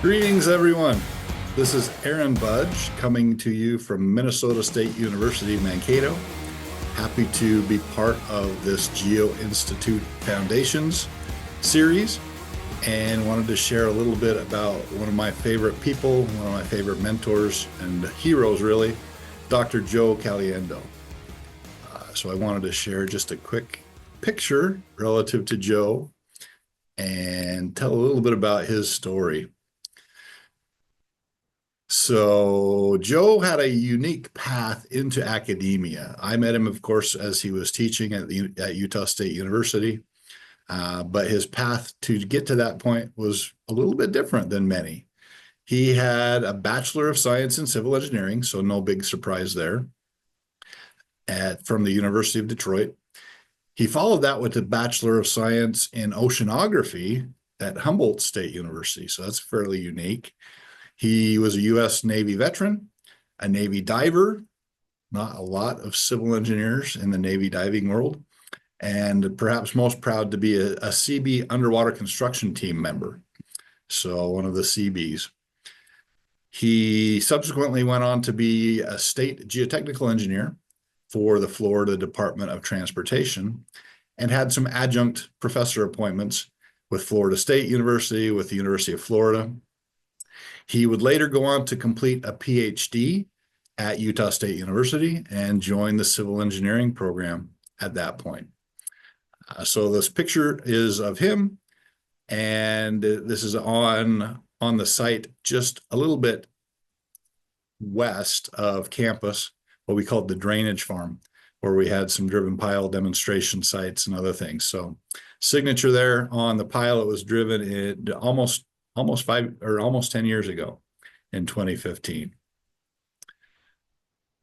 Greetings, everyone. This is Aaron Budge coming to you from Minnesota State University, Mankato. Happy to be part of this Geo-Institute Foundations series and wanted to share a little bit about one of my favorite people, one of my favorite mentors and heroes, really, Dr. Joe Caliendo. So I wanted to share just a quick picture relative to Joe and tell a little bit about his story. So Joe had a unique path into academia. I met him, of course, as he was teaching at Utah State University, but his path to get to that point was a little bit different than many. He had a Bachelor of Science in Civil Engineering, so no big surprise there, from the University of Detroit. He followed that with a Bachelor of Science in Oceanography at Humboldt State University, so that's fairly unique. He was a U.S. Navy veteran, a Navy diver, not a lot of civil engineers in the Navy diving world, and perhaps most proud to be a CB underwater construction team member, so one of the CBs. He subsequently went on to be a state geotechnical engineer for the Florida Department of Transportation and had some adjunct professor appointments with Florida State University, with the University of Florida. He would later go on to complete a PhD at Utah State University and join the civil engineering program at that point. So this picture is of him, and this is on the site just a little bit west of campus, what we called the drainage farm, where we had some driven pile demonstration sites and other things. So signature there on the pile. It was driven in almost 10 years ago in 2015.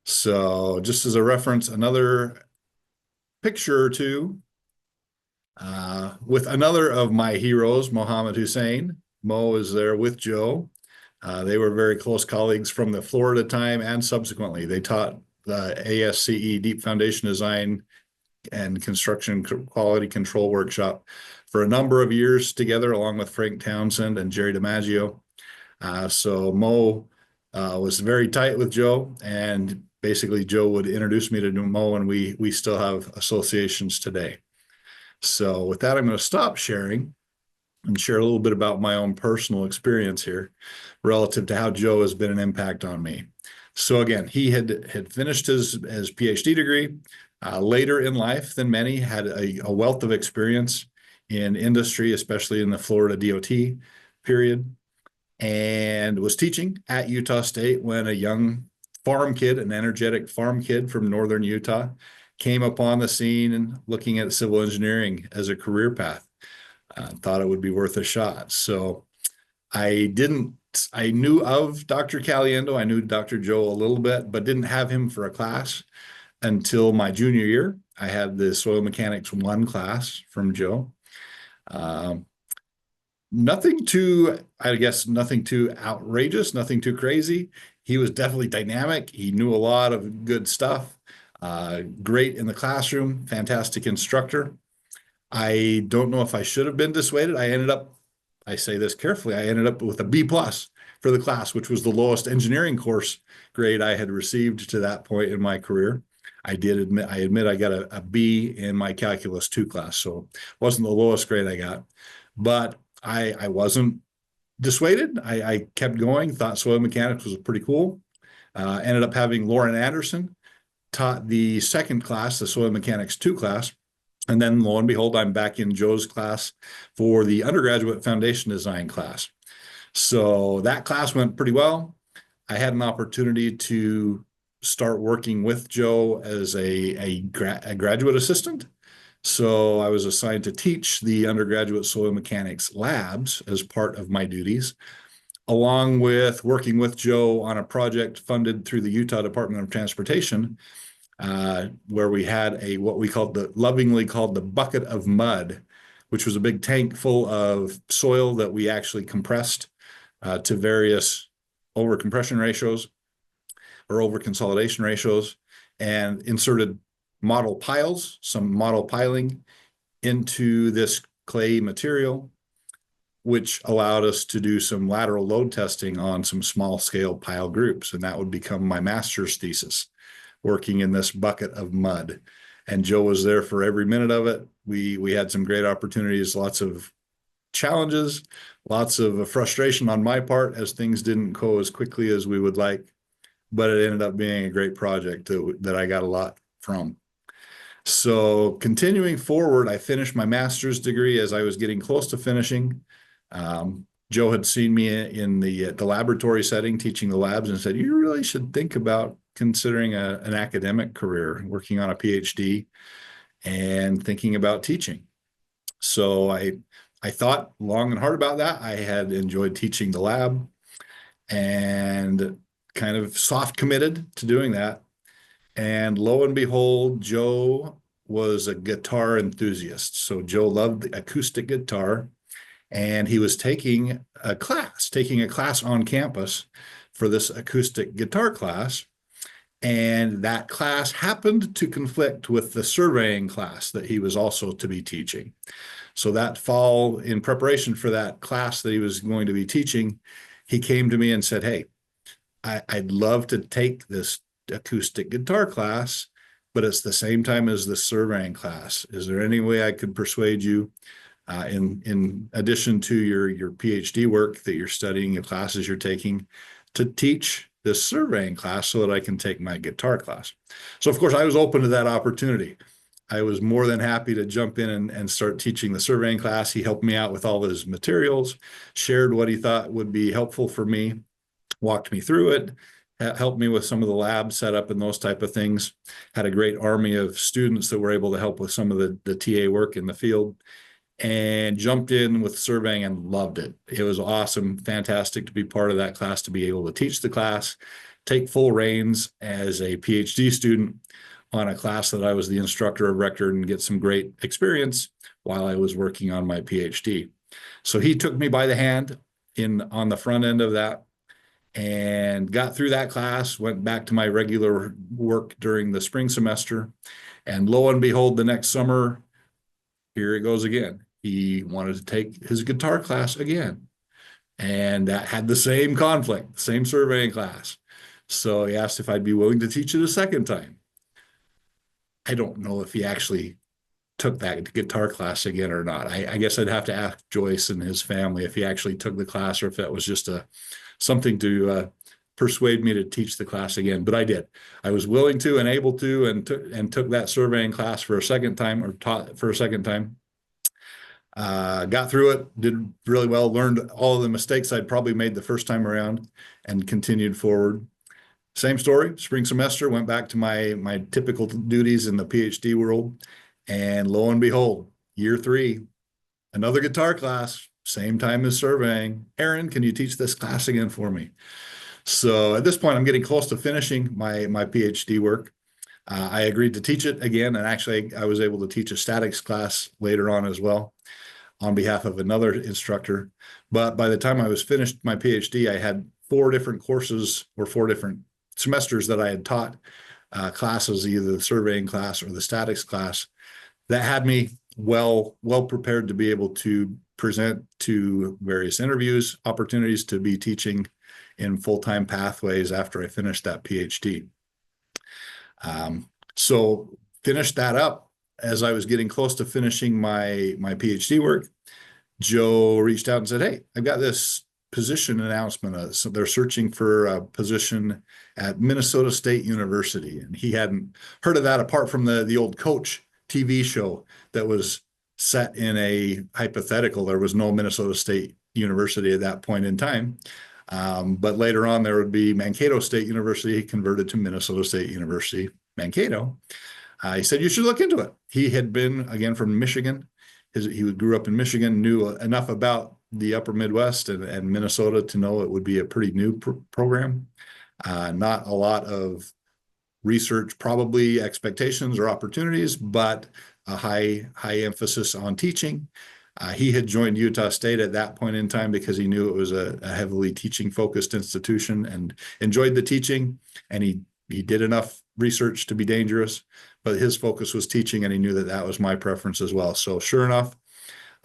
So just as a reference, another picture or two with another of my heroes, Mohammed Hussein. Mo is there with Joe. They were very close colleagues from the Florida time and subsequently. They taught the ASCE Deep Foundation Design and Construction Quality Control Workshop for a number of years together, along with Frank Townsend and Jerry DiMaggio. So Mo was very tight with Joe, and basically Joe would introduce me to Mo, and we still have associations today. So with that, I'm going to stop sharing and share a little bit about my own personal experience here relative to how Joe has been an impact on me. So again, he had finished his PhD degree later in life than many, had a wealth of experience in industry, especially in the Florida DOT period, and was teaching at Utah State when a young farm kid, an energetic farm kid from northern Utah, came upon the scene and looking at civil engineering as a career path. Thought it would be worth a shot. So I knew of Dr. Caliendo. I knew Dr. Joe a little bit, but didn't have him for a class until my junior year. I had the Soil Mechanics 1 class from Joe. Nothing too outrageous, nothing too crazy. He was definitely dynamic. He knew a lot of good stuff. Great in the classroom, fantastic instructor. I don't know if I should have been dissuaded. I say this carefully, I ended up with a B+ for the class, which was the lowest engineering course grade I had received to that point in my career. I admit I got a B in my Calculus 2 class, so it wasn't the lowest grade I got. But I wasn't dissuaded. I kept going, thought soil mechanics was pretty cool. Ended up having Lauren Anderson taught the second class, the Soil Mechanics 2 class. And then lo and behold, I'm back in Joe's class for the undergraduate foundation design class. So that class went pretty well. I had an opportunity to start working with Joe as a graduate assistant. So I was assigned to teach the undergraduate soil mechanics labs as part of my duties, along with working with Joe on a project funded through the Utah Department of Transportation, where we had what we lovingly called the bucket of mud, which was a big tank full of soil that we actually compressed to various overcompression ratios or overconsolidation ratios, and inserted model piles, some model piling into this clay material, which allowed us to do some lateral load testing on some small scale pile groups. And that would become my master's thesis, working in this bucket of mud. And Joe was there for every minute of it. We had some great opportunities, lots of challenges, lots of frustration on my part as things didn't go as quickly as we would like, but it ended up being a great project that I got a lot from. So continuing forward, I finished my master's degree. As I was getting close to finishing, Joe had seen me in the laboratory setting, teaching the labs, and said, you really should think about considering an academic career, working on a PhD and thinking about teaching. So I thought long and hard about that. I had enjoyed teaching the lab and kind of soft committed to doing that. And lo and behold, Joe was a guitar enthusiast. So Joe loved the acoustic guitar, and he was taking a class on campus for this acoustic guitar class. And that class happened to conflict with the surveying class that he was also to be teaching. So that fall, in preparation for that class that he was going to be teaching, he came to me and said, hey, I'd love to take this acoustic guitar class, but it's the same time as the surveying class. Is there any way I could persuade you, in addition to your PhD work that you're studying, the classes you're taking, to teach this surveying class so that I can take my guitar class? So of course I was open to that opportunity. I was more than happy to jump in and start teaching the surveying class. He helped me out with all his materials, shared what he thought would be helpful for me, walked me through it, helped me with some of the lab setup and those type of things. Had a great army of students that were able to help with some of the TA work in the field, and jumped in with surveying and loved it. It was awesome, fantastic to be part of that class, to be able to teach the class, take full reins as a PhD student on a class that I was the instructor of record, and get some great experience while I was working on my PhD. So he took me by the hand on the front end of that, and got through that class, went back to my regular work during the spring semester. And lo and behold, the next summer, here it goes again. He wanted to take his guitar class again. And that had the same conflict, the same surveying class. So he asked if I'd be willing to teach it a second time. I don't know if he actually took that guitar class again or not. I guess I'd have to ask Joyce and his family if he actually took the class, or if that was just something to persuade me to teach the class again. But I did. I was willing to and able to, and took that surveying class for a second time, or taught for a second time. Got through it, did really well, learned all of the mistakes I'd probably made the first time around, and continued forward. Same story, spring semester, went back to my typical duties in the PhD world. And lo and behold, year 3, another guitar class, same time as surveying. Aaron, can you teach this class again for me? So at this point, I'm getting close to finishing my PhD work. I agreed to teach it again, and actually I was able to teach a statics class later on as well on behalf of another instructor. But by the time I was finished my PhD, I had 4 different courses, or 4 different semesters that I had taught classes, either the surveying class or the statics class, that had me well prepared to be able to present to various interviews, opportunities to be teaching in full-time pathways after I finished that PhD. So finished that up. As I was getting close to finishing my PhD work, Joe reached out and said, hey, I've got this position announcement. So they're searching for a position at Minnesota State University. And he hadn't heard of that apart from the old Coach TV show that was set in a hypothetical. There was no Minnesota State University at that point in time. But later on, there would be Mankato State University, converted to Minnesota State University, Mankato. He said, you should look into it. He had been, again, from Michigan. He grew up in Michigan, knew enough about the upper Midwest and Minnesota to know it would be a pretty new program. Not a lot of research, probably expectations or opportunities, but a high emphasis on teaching. He had joined Utah State at that point in time because he knew it was a heavily teaching-focused institution and enjoyed the teaching, and he did enough research to be dangerous, but his focus was teaching, and he knew that was my preference as well. So sure enough,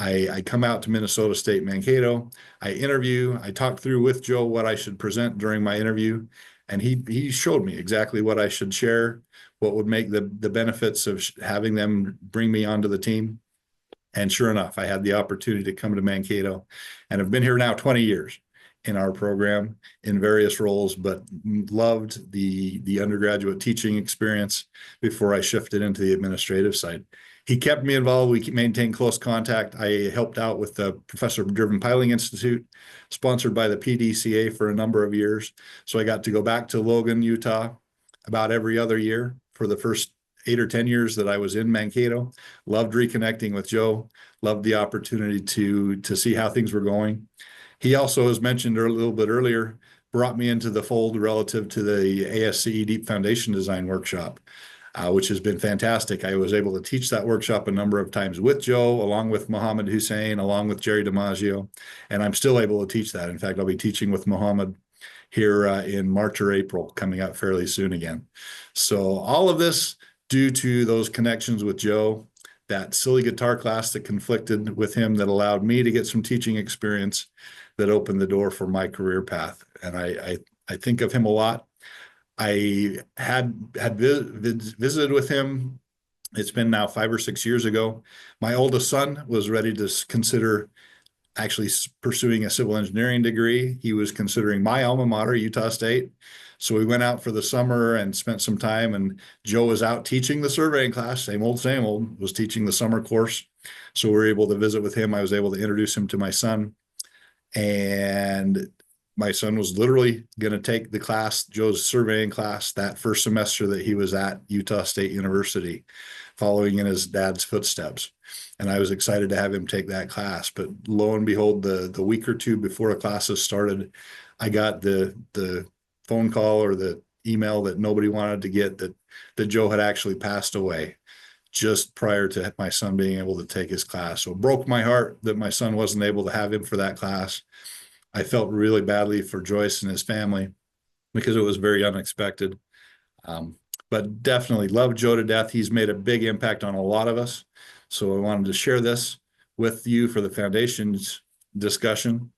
I come out to Minnesota State Mankato. I interview. I talk through with Joe what I should present during my interview, and he showed me exactly what I should share, what would make the benefits of having them bring me onto the team. And sure enough, I had the opportunity to come to Mankato, and I've been here now 20 years in our program in various roles, but loved the undergraduate teaching experience before I shifted into the administrative side. He kept me involved. We maintained close contact. I helped out with the Professor-Driven Piling Institute, sponsored by the PDCA for a number of years. So I got to go back to Logan, Utah, about every other year for the first 8 or 10 years that I was in Mankato. Loved reconnecting with Joe. Loved the opportunity to see how things were going. He also, as mentioned a little bit earlier, brought me into the fold relative to the ASCE Deep Foundation Design Workshop, which has been fantastic. I was able to teach that workshop a number of times with Joe, along with Mohammed Hussein, along with Jerry DiMaggio, and I'm still able to teach that. In fact, I'll be teaching with Mohammed here in March or April, coming up fairly soon again. So all of this due to those connections with Joe, that silly guitar class that conflicted with him that allowed me to get some teaching experience that opened the door for my career path. And I think of him a lot. I had visited with him. It's been now 5 or 6 years ago. My oldest son was ready to consider actually pursuing a civil engineering degree. He was considering my alma mater, Utah State. So we went out for the summer and spent some time, and Joe was out teaching the surveying class, same old, was teaching the summer course. So we were able to visit with him. I was able to introduce him to my son. And my son was literally going to take the class, Joe's surveying class, that first semester that he was at Utah State University, following in his dad's footsteps. And I was excited to have him take that class. But lo and behold, the week or two before the classes started, I got the phone call or the email that nobody wanted to get, that Joe had actually passed away just prior to my son being able to take his class. So it broke my heart that my son wasn't able to have him for that class. I felt really badly for Joyce and his family because it was very unexpected. But definitely love Joe to death. He's made a big impact on a lot of us. So I wanted to share this with you for the foundation's discussion.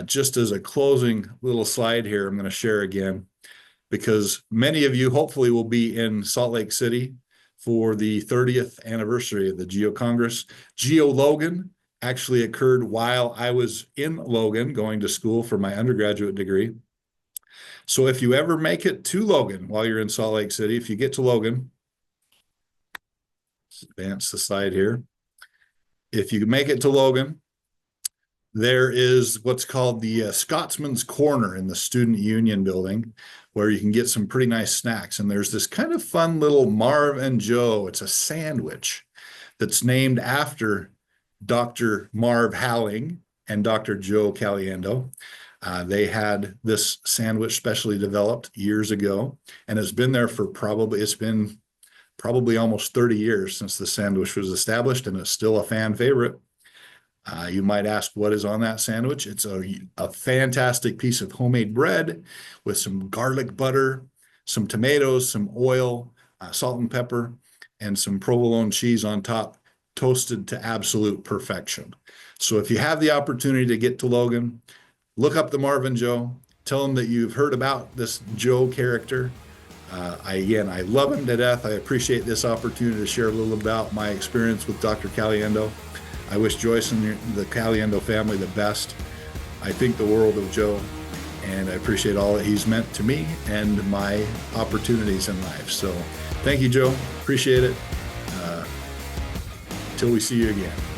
Just as a closing little slide here, I'm going to share again, because many of you hopefully will be in Salt Lake City for the 30th anniversary of the Geo-Congress. Geo-Logan actually occurred while I was in Logan going to school for my undergraduate degree. So if you ever make it to Logan while you're in Salt Lake City, if you get to Logan, let's advance the slide here. If you make it to Logan, there is what's called the Scotsman's Corner in the Student Union building, where you can get some pretty nice snacks. And there's this kind of fun little Marv'n'Joe. It's a sandwich that's named after Dr. Marv Halling and Dr. Joe Caliendo. They had this sandwich specially developed years ago, and it's been there for probably almost 30 years since the sandwich was established, and it's still a fan favorite. You might ask, what is on that sandwich? It's a fantastic piece of homemade bread with some garlic butter, some tomatoes, some oil, salt and pepper, and some provolone cheese on top, toasted to absolute perfection. So if you have the opportunity to get to Logan, look up the Marv'n'Joe, tell them that you've heard about this Joe character. I love him to death. I appreciate this opportunity to share a little about my experience with Dr. Caliendo. I wish Joyce and the Caliendo family the best. I think the world of Joe, and I appreciate all that he's meant to me and my opportunities in life. So thank you, Joe. Appreciate it. Till we see you again.